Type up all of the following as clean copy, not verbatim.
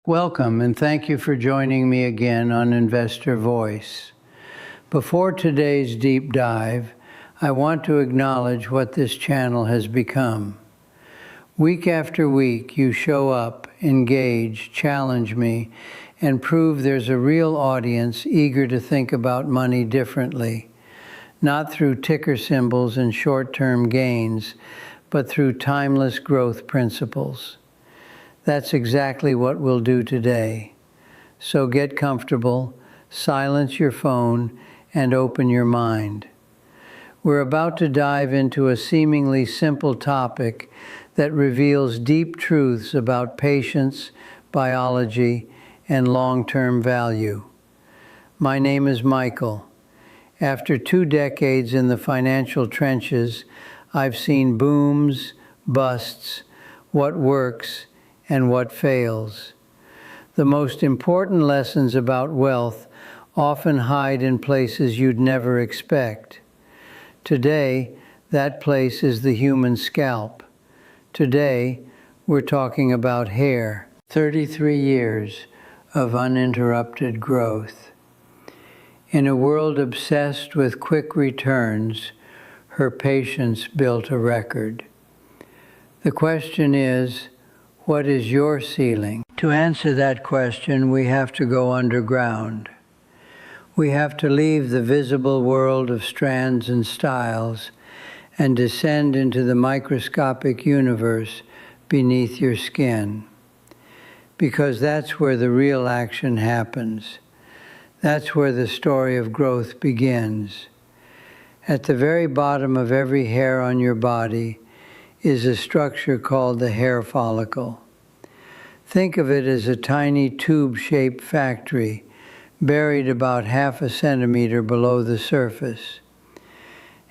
Welcome, and thank you for joining me again on Investor Voice. Before today's deep dive, I want to acknowledge what this channel has become. Week after week, you show up, engage, challenge me, and prove there's a real audience eager to think about money differently, not through ticker symbols and short-term gains, but through timeless growth principles. That's exactly what we'll do today. So get comfortable, silence your phone, and open your mind. We're about to dive into a seemingly simple topic that reveals deep truths about patience, biology, and long-term value. My name is Michael. After 2 decades in the financial trenches, I've seen booms, busts, what works, and what fails. The most important lessons about wealth often hide in places you'd never expect. Today, that place is the human scalp. Today, we're talking about hair. 33 years of uninterrupted growth. In a world obsessed with quick returns, her patience built a record. The question is, what is your ceiling? To answer that question, we have to go underground. We have to leave the visible world of strands and styles and descend into the microscopic universe beneath your skin. Because that's where the real action happens. That's where the story of growth begins. At the very bottom of every hair on your body is a structure called the hair follicle. Think of it as a tiny tube-shaped factory buried about ½ a centimeter below the surface.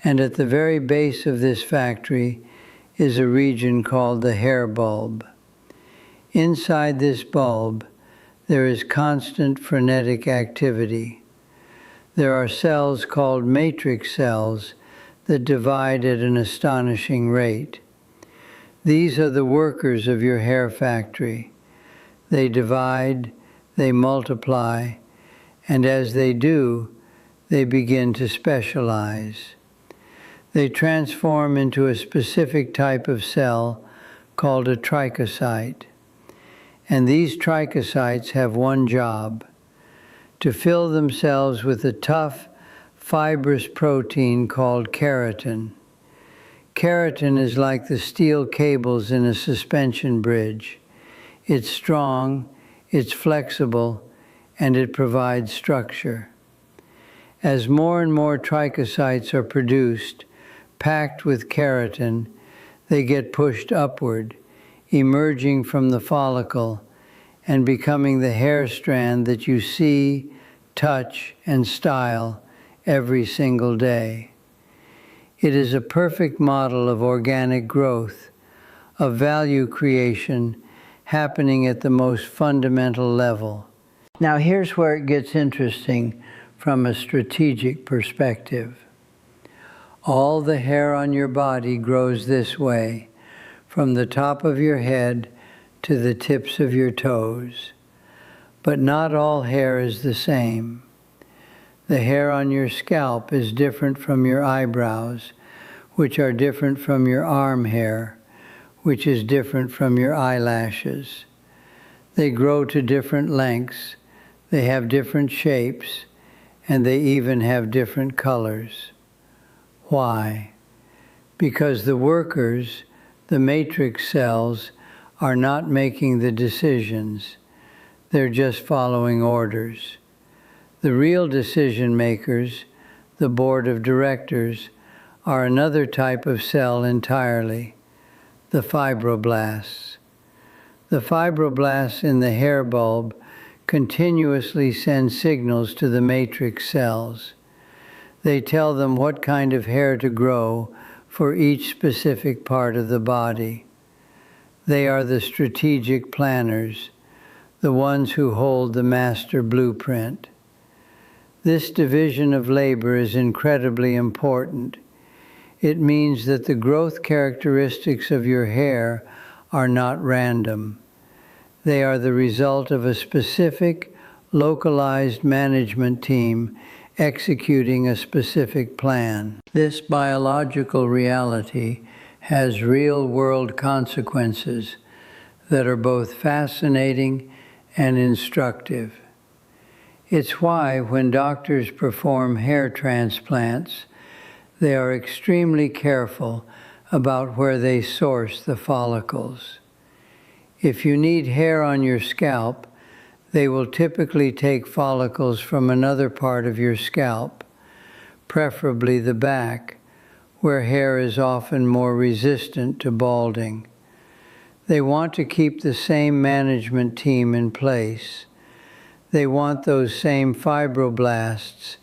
And at the very base of this factory is a region called the hair bulb. Inside this bulb, there is constant frenetic activity. There are cells called matrix cells that divide at an astonishing rate. These are the workers of your hair factory. They divide, they multiply, and as they do, they begin to specialize. They transform into a specific type of cell called a trichocyte. And these trichocytes have one job: to fill themselves with a tough, fibrous protein called keratin. Keratin is like the steel cables in a suspension bridge. It's strong, it's flexible, and it provides structure. As more and more trichocytes are produced, packed with keratin, they get pushed upward, emerging from the follicle and becoming the hair strand that you see, touch, and style every single day. It is a perfect model of organic growth, of value creation happening at the most fundamental level. Now here's where it gets interesting from a strategic perspective. All the hair on your body grows this way, from the top of your head to the tips of your toes. But not all hair is the same. The hair on your scalp is different from your eyebrows, which are different from your arm hair, which is different from your eyelashes. They grow to different lengths, they have different shapes, and they even have different colors. Why? Because the workers, the matrix cells, are not making the decisions. They're just following orders. The real decision makers, the board of directors, are another type of cell entirely, the fibroblasts. The fibroblasts in the hair bulb continuously send signals to the matrix cells. They tell them what kind of hair to grow for each specific part of the body. They are the strategic planners, the ones who hold the master blueprint. This division of labor is incredibly important. It means that the growth characteristics of your hair are not random. They are the result of a specific, localized management team executing a specific plan. This biological reality has real-world consequences that are both fascinating and instructive. It's why when doctors perform hair transplants, they are extremely careful about where they source the follicles. If you need hair on your scalp, they will typically take follicles from another part of your scalp, preferably the back, where hair is often more resistant to balding. They want to keep the same management team in place. They want those same fibroblasts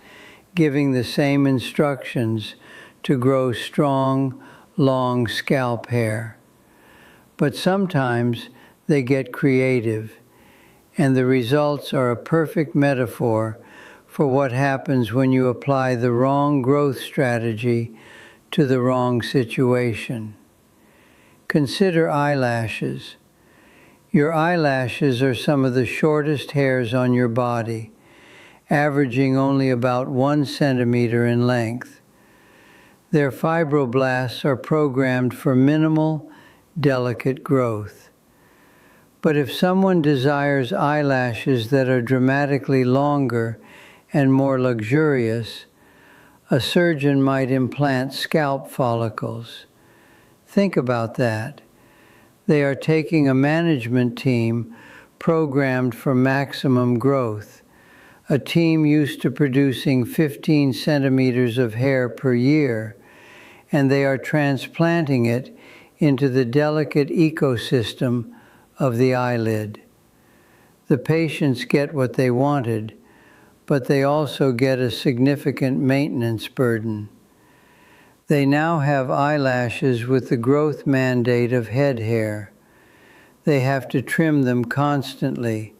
giving the same instructions to grow strong, long scalp hair. But sometimes they get creative, and the results are a perfect metaphor for what happens when you apply the wrong growth strategy to the wrong situation. Consider eyelashes. Your eyelashes are some of the shortest hairs on your body, averaging only about 1 centimeter in length. Their fibroblasts are programmed for minimal, delicate growth. But if someone desires eyelashes that are dramatically longer and more luxurious, a surgeon might implant scalp follicles. Think about that. They are taking a management team programmed for maximum growth, a team used to producing 15 centimeters of hair per year, and they are transplanting it into the delicate ecosystem of the eyelid. The patients get what they wanted, but they also get a significant maintenance burden. They now have eyelashes with the growth mandate of head hair. They have to trim them constantly,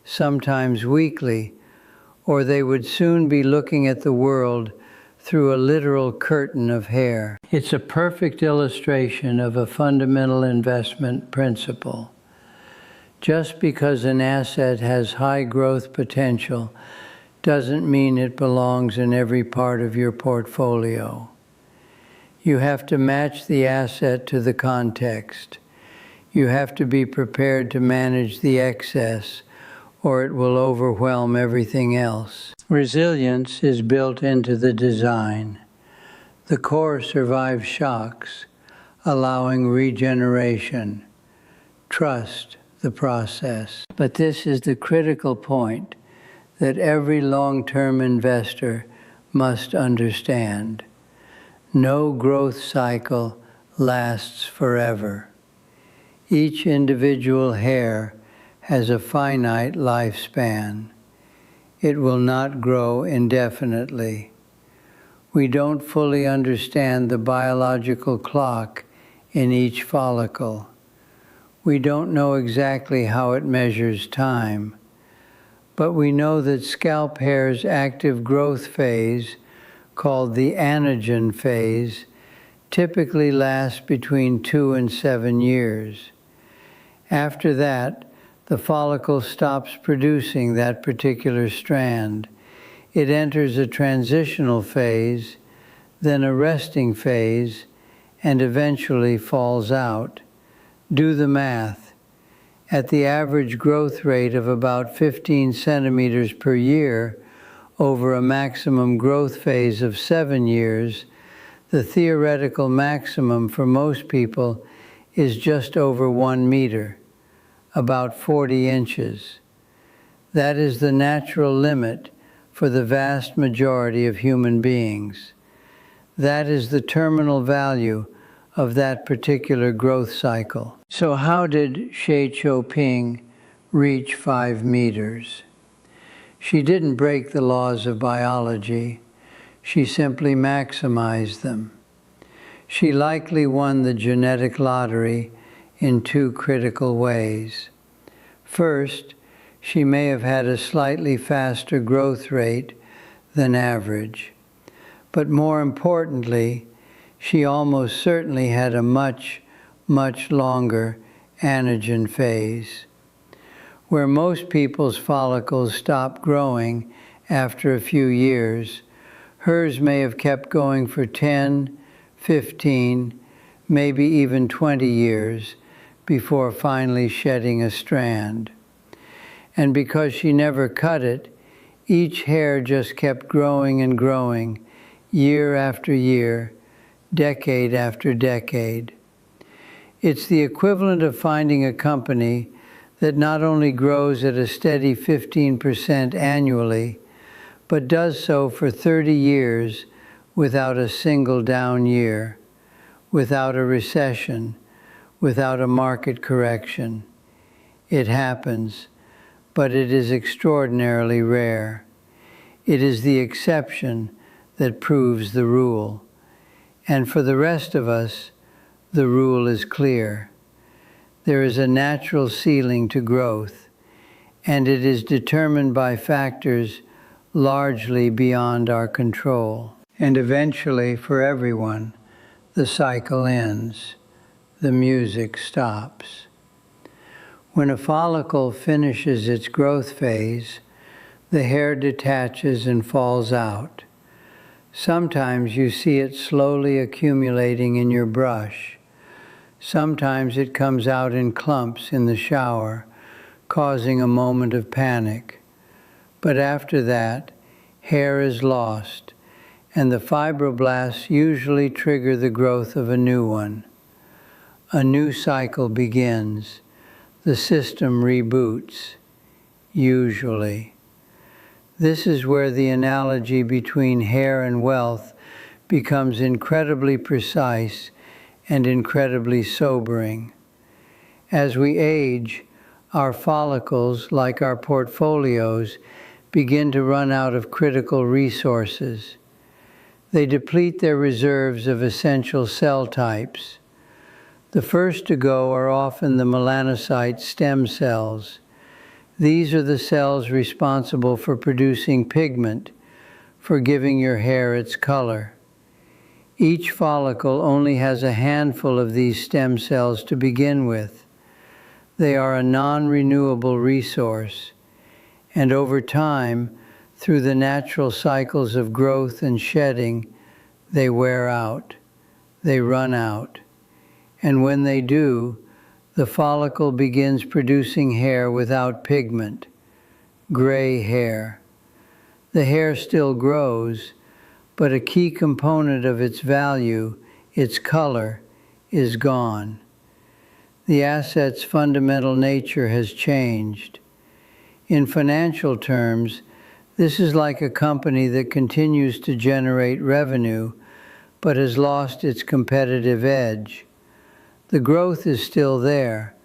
sometimes weekly, or they would soon be looking at the world through a literal curtain of hair. It's a perfect illustration of a fundamental investment principle. Just because an asset has high growth potential doesn't mean it belongs in every part of your portfolio. You have to match the asset to the context. You have to be prepared to manage the excess, or it will overwhelm everything else. Resilience is built into the design. The core survives shocks, allowing regeneration. Trust the process. But this is the critical point that every long-term investor must understand. No growth cycle lasts forever. Each individual hair has a finite lifespan. It will not grow indefinitely. We don't fully understand the biological clock in each follicle. We don't know exactly how it measures time, but we know that scalp hair's active growth phase, called the anagen phase, typically lasts between 2 and 7 years. After that, the follicle stops producing that particular strand. It enters a transitional phase, then a resting phase, and eventually falls out. Do the math. At the average growth rate of about 15 centimeters per year over a maximum growth phase of 7 years, the theoretical maximum for most people is just over 1 meter, about 40 inches. That is the natural limit for the vast majority of human beings. That is the terminal value of that particular growth cycle. So how did Xie Qiuping reach 5 meters? She didn't break the laws of biology. She simply maximized them. She likely won the genetic lottery in 2 critical ways. First, she may have had a slightly faster growth rate than average. But more importantly, she almost certainly had a much, much longer anagen phase. Where most people's follicles stop growing after a few years, hers may have kept going for 10, 15, maybe even 20 years before finally shedding a strand. And because she never cut it, each hair just kept growing and growing, year after year, decade after decade. It's the equivalent of finding a company that not only grows at a steady 15% annually, but does so for 30 years without a single down year, without a recession, without a market correction. It happens, but it is extraordinarily rare. It is the exception that proves the rule. And for the rest of us, the rule is clear. There is a natural ceiling to growth, and it is determined by factors largely beyond our control. And eventually, for everyone, the cycle ends. The music stops. When a follicle finishes its growth phase, the hair detaches and falls out. Sometimes you see it slowly accumulating in your brush. Sometimes it comes out in clumps in the shower, causing a moment of panic. But after that, hair is lost, and the fibroblasts usually trigger the growth of a new one. A new cycle begins. The system reboots, usually. This is where the analogy between hair and wealth becomes incredibly precise and incredibly sobering. As we age, our follicles, like our portfolios, begin to run out of critical resources. They deplete their reserves of essential cell types. The first to go are often the melanocyte stem cells. These are the cells responsible for producing pigment, for giving your hair its color. Each follicle only has a handful of these stem cells to begin with. They are a non-renewable resource, and over time, through the natural cycles of growth and shedding, they wear out, they run out. And when they do, the follicle begins producing hair without pigment, gray hair. The hair still grows, but a key component of its value, its color, is gone. The asset's fundamental nature has changed. In financial terms, this is like a company that continues to generate revenue, but has lost its competitive edge. The growth is still there,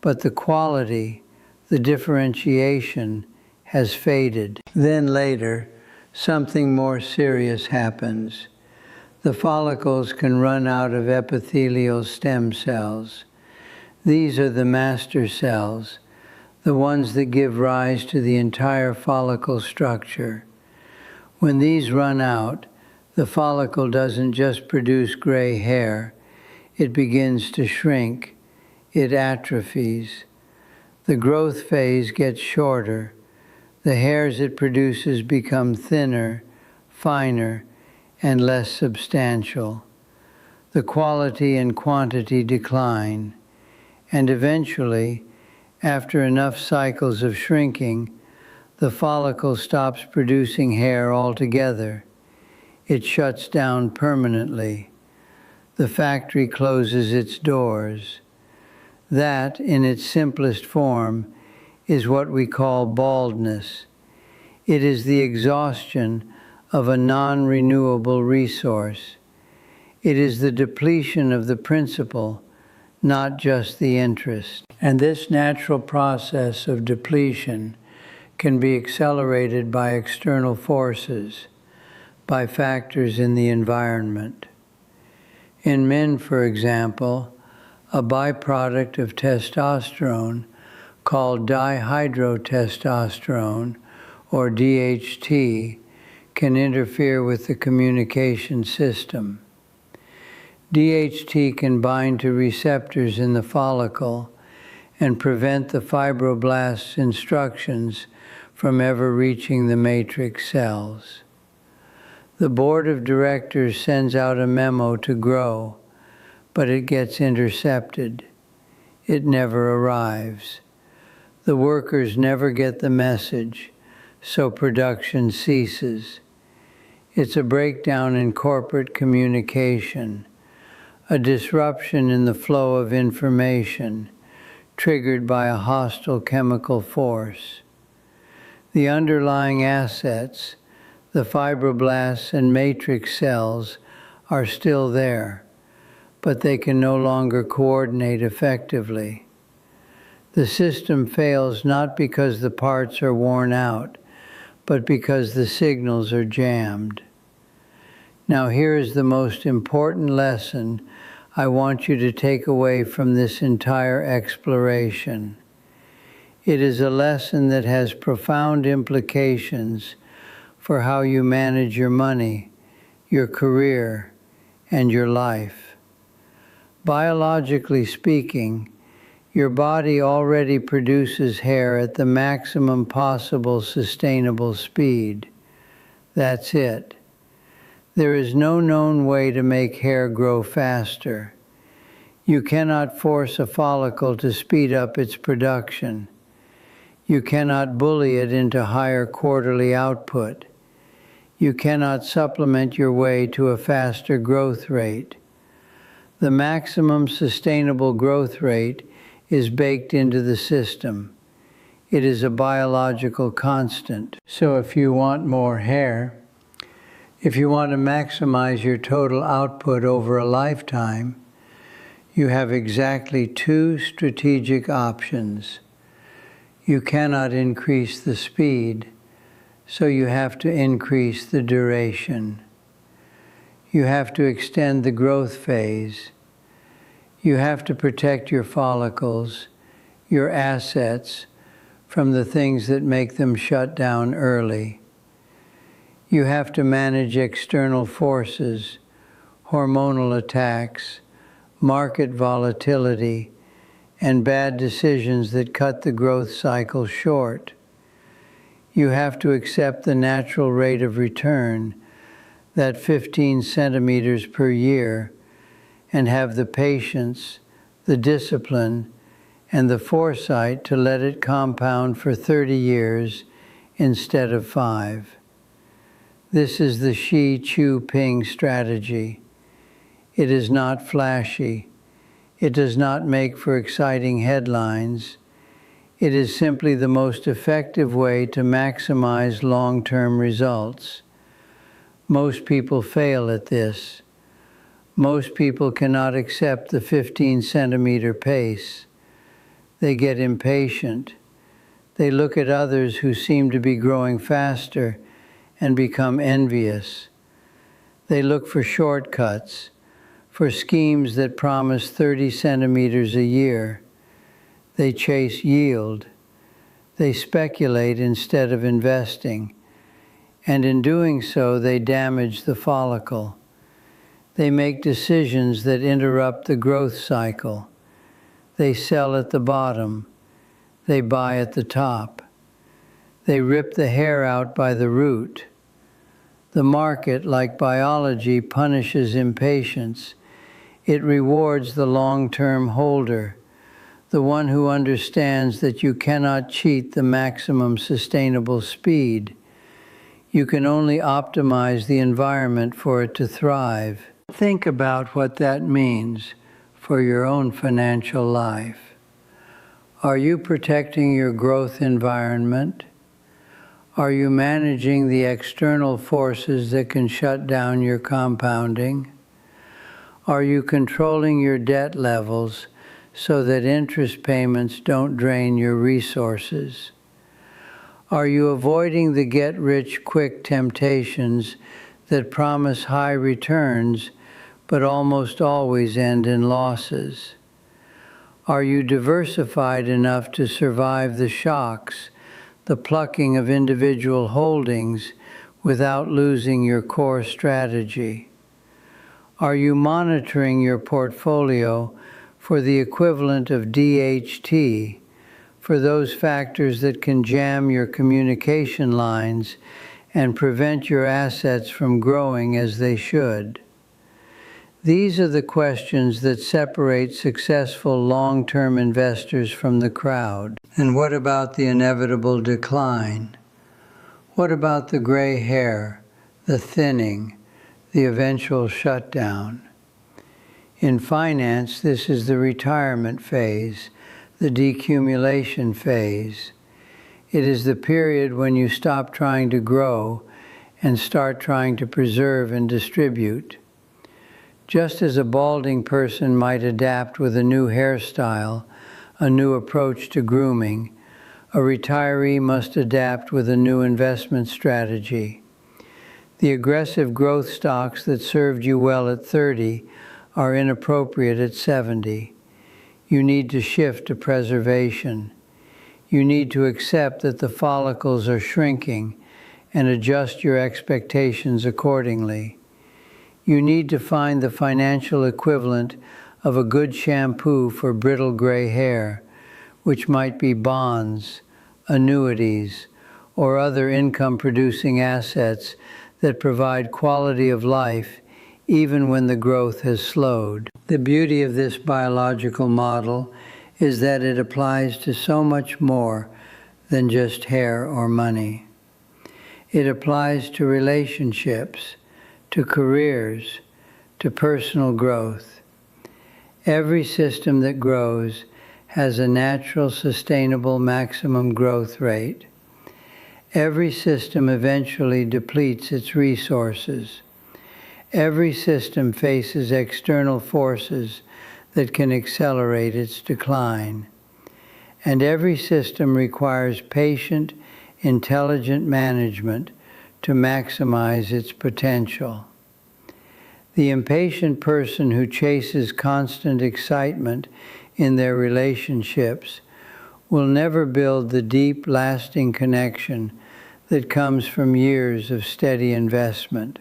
but the quality, the differentiation, has faded. Then later, something more serious happens. The follicles can run out of epithelial stem cells. These are the master cells, the ones that give rise to the entire follicle structure. When these run out, the follicle doesn't just produce gray hair. It begins to shrink. It atrophies. The growth phase gets shorter. The hairs it produces become thinner, finer, and less substantial. The quality and quantity decline. And eventually, after enough cycles of shrinking, the follicle stops producing hair altogether. It shuts down permanently. The factory closes its doors. That, in its simplest form, is what we call baldness. It is the exhaustion of a non-renewable resource. It is the depletion of the principle, not just the interest. And this natural process of depletion can be accelerated by external forces, by factors in the environment. In men, for example, a byproduct of testosterone called dihydrotestosterone, or DHT, can interfere with the communication system. DHT can bind to receptors in the follicle and prevent the fibroblast's instructions from ever reaching the matrix cells. The board of directors sends out a memo to grow, but it gets intercepted. It never arrives. The workers never get the message, so production ceases. It's a breakdown in corporate communication, a disruption in the flow of information, triggered by a hostile chemical force. The underlying assets, the fibroblasts and matrix cells, are still there, but they can no longer coordinate effectively. The system fails not because the parts are worn out, but because the signals are jammed. Now here is the most important lesson I want you to take away from this entire exploration. It is a lesson that has profound implications for how you manage your money, your career, and your life. Biologically speaking, your body already produces hair at the maximum possible sustainable speed. That's it. There is no known way to make hair grow faster. You cannot force a follicle to speed up its production. You cannot bully it into higher quarterly output. You cannot supplement your way to a faster growth rate. The maximum sustainable growth rate is baked into the system. It is a biological constant. So if you want more hair, if you want to maximize your total output over a lifetime, you have exactly two strategic options. You cannot increase the speed, so you have to increase the duration. You have to extend the growth phase. You have to protect your follicles, your assets, from the things that make them shut down early. You have to manage external forces, hormonal attacks, market volatility, and bad decisions that cut the growth cycle short. You have to accept the natural rate of return, that 15 centimeters per year, and have the patience, the discipline, and the foresight to let it compound for 30 years instead of 5. This is the Xi Jinping strategy. It is not flashy. It does not make for exciting headlines. It is simply the most effective way to maximize long-term results. Most people fail at this. Most people cannot accept the 15-centimeter pace. They get impatient. They look at others who seem to be growing faster and become envious. They look for shortcuts, for schemes that promise 30 centimeters a year. They chase yield. They speculate instead of investing. And in doing so, they damage the follicle. They make decisions that interrupt the growth cycle. They sell at the bottom. They buy at the top. They rip the hair out by the root. The market, like biology, punishes impatience. It rewards the long-term holder, the one who understands that you cannot cheat the maximum sustainable speed. You can only optimize the environment for it to thrive. Think about what that means for your own financial life. Are you protecting your growth environment? Are you managing the external forces that can shut down your compounding? Are you controlling your debt levels so that interest payments don't drain your resources? Are you avoiding the get-rich-quick temptations that promise high returns but almost always end in losses? Are you diversified enough to survive the shocks, the plucking of individual holdings without losing your core strategy? Are you monitoring your portfolio for the equivalent of DHT, for those factors that can jam your communication lines and prevent your assets from growing as they should. These are the questions that separate successful long-term investors from the crowd. And what about the inevitable decline? What about the gray hair, the thinning, the eventual shutdown? In finance, this is the retirement phase, the decumulation phase. It is the period when you stop trying to grow and start trying to preserve and distribute. Just as a balding person might adapt with a new hairstyle, a new approach to grooming, a retiree must adapt with a new investment strategy. The aggressive growth stocks that served you well at 30 are inappropriate at 70. You need to shift to preservation. You need to accept that the follicles are shrinking and adjust your expectations accordingly. You need to find the financial equivalent of a good shampoo for brittle gray hair, which might be bonds, annuities, or other income-producing assets that provide quality of life even when the growth has slowed. The beauty of this biological model is that it applies to so much more than just hair or money. It applies to relationships, to careers, to personal growth. Every system that grows has a natural, sustainable maximum growth rate. Every system eventually depletes its resources. Every system faces external forces that can accelerate its decline. And every system requires patient, intelligent management to maximize its potential. The impatient person who chases constant excitement in their relationships will never build the deep, lasting connection that comes from years of steady investment.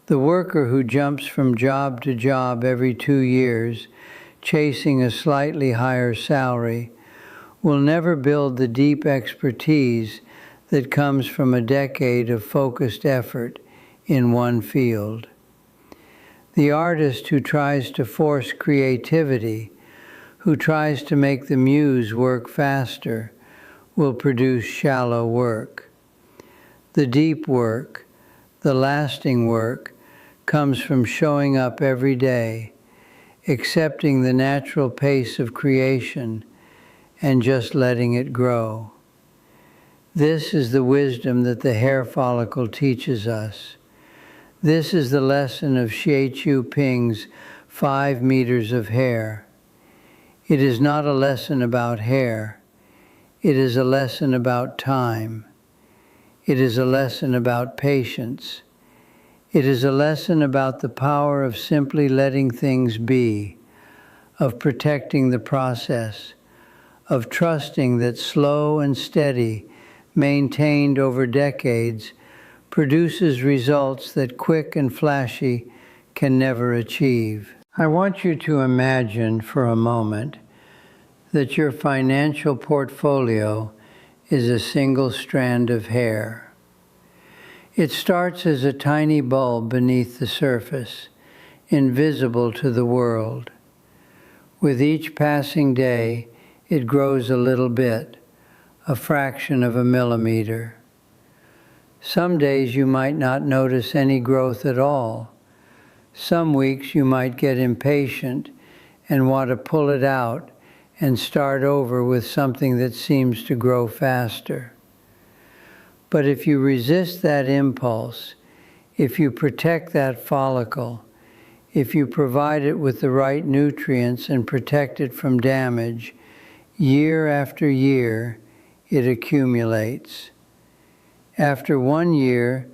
The worker who jumps from job to job every 2 years, chasing a slightly higher salary, will never build the deep expertise that comes from a decade of focused effort in one field. The artist who tries to force creativity, who tries to make the muse work faster, will produce shallow work. The deep work, the lasting work, comes from showing up every day, accepting the natural pace of creation, and just letting it grow. This is the wisdom that the hair follicle teaches us. This is the lesson of Xie Chu Ping's 5 meters of hair. It is not a lesson about hair. It is a lesson about time. It is a lesson about patience. It is a lesson about the power of simply letting things be, of protecting the process, of trusting that slow and steady, maintained over decades, produces results that quick and flashy can never achieve. I want you to imagine for a moment that your financial portfolio is a single strand of hair. It starts as a tiny bulb beneath the surface, invisible to the world. With each passing day, it grows a little bit, a fraction of a millimeter. Some days you might not notice any growth at all. Some weeks you might get impatient and want to pull it out and start over with something that seems to grow faster. But if you resist that impulse, if you protect that follicle, if you provide it with the right nutrients and protect it from damage, year after year, it accumulates. After 1 year,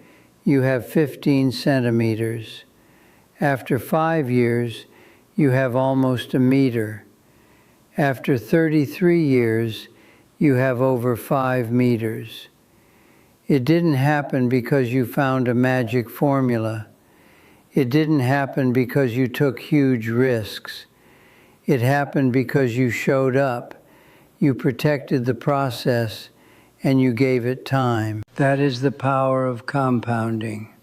you have 15 centimeters. After 5 years, you have almost a meter. After 33 years, you have over 5 meters. It didn't happen because you found a magic formula. It didn't happen because you took huge risks. It happened because you showed up, you protected the process, and you gave it time. That is the power of compounding.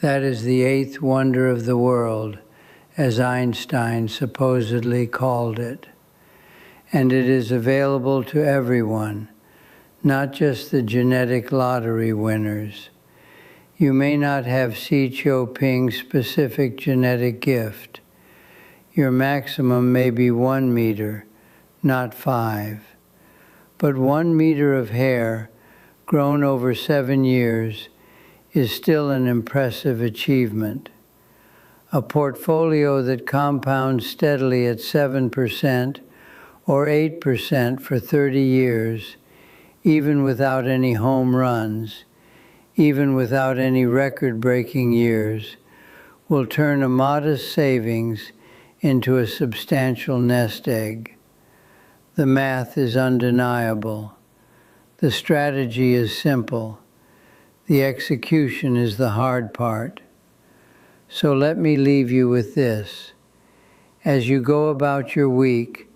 That is the eighth wonder of the world, as Einstein supposedly called it. And it is available to everyone, not just the genetic lottery winners. You may not have Xi Jinping's specific genetic gift. Your maximum may be 1 meter, not 5. But 1 meter of hair, grown over 7 years, is still an impressive achievement. A portfolio that compounds steadily at 7% or 8% for 30 years, even without any home runs, even without any record-breaking years, will turn a modest savings into a substantial nest egg. The math is undeniable. The strategy is simple. The execution is the hard part. So let me leave you with this. As you go about your week,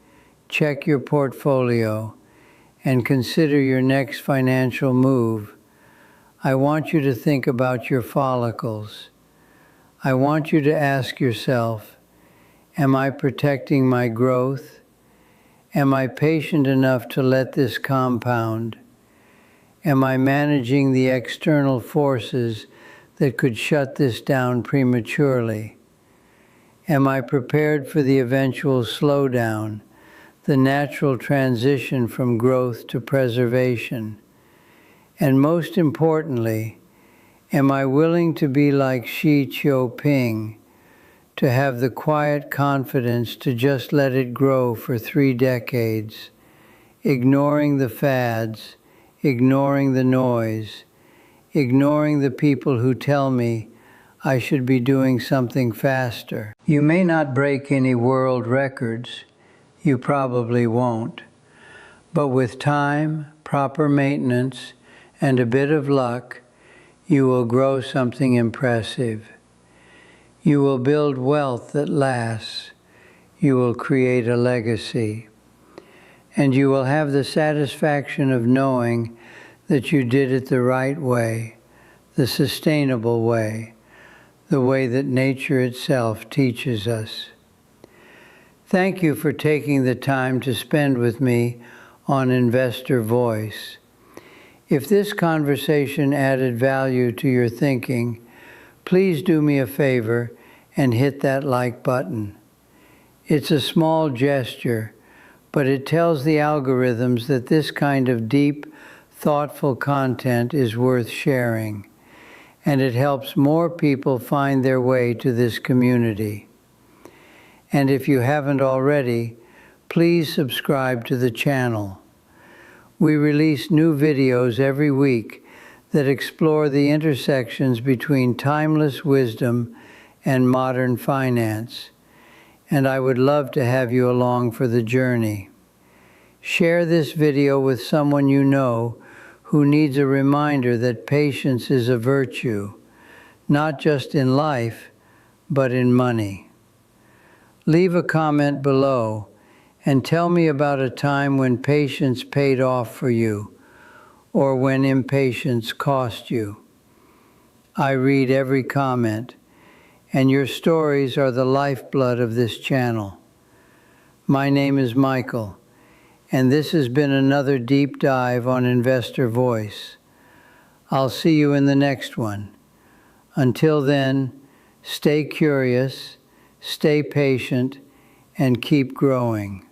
check your portfolio and consider your next financial move. I want you to think about your follicles. I want you to ask yourself, am I protecting my growth? Am I patient enough to let this compound? Am I managing the external forces that could shut this down prematurely? Am I prepared for the eventual slowdown, the natural transition from growth to preservation? And most importantly, am I willing to be like Xi Jinping, to have the quiet confidence to just let it grow for 3 decades, ignoring the fads, ignoring the noise, ignoring the people who tell me I should be doing something faster? You may not break any world records, you probably won't, but with time, proper maintenance, and a bit of luck, you will grow something impressive. You will build wealth that lasts. You will create a legacy. And you will have the satisfaction of knowing that you did it the right way, the sustainable way, the way that nature itself teaches us. Thank you for taking the time to spend with me on Investor Voice. If this conversation added value to your thinking, please do me a favor and hit that like button. It's a small gesture, but it tells the algorithms that this kind of deep, thoughtful content is worth sharing, and it helps more people find their way to this community. And if you haven't already, please subscribe to the channel. We release new videos every week that explore the intersections between timeless wisdom and modern finance, and I would love to have you along for the journey. Share this video with someone you know who needs a reminder that patience is a virtue, not just in life, but in money. Leave a comment below and tell me about a time when patience paid off for you, or when impatience cost you. I read every comment, and your stories are the lifeblood of this channel. My name is Michael, and this has been another deep dive on Investor Voice. I'll see you in the next one. Until then, stay curious, stay patient, and keep growing.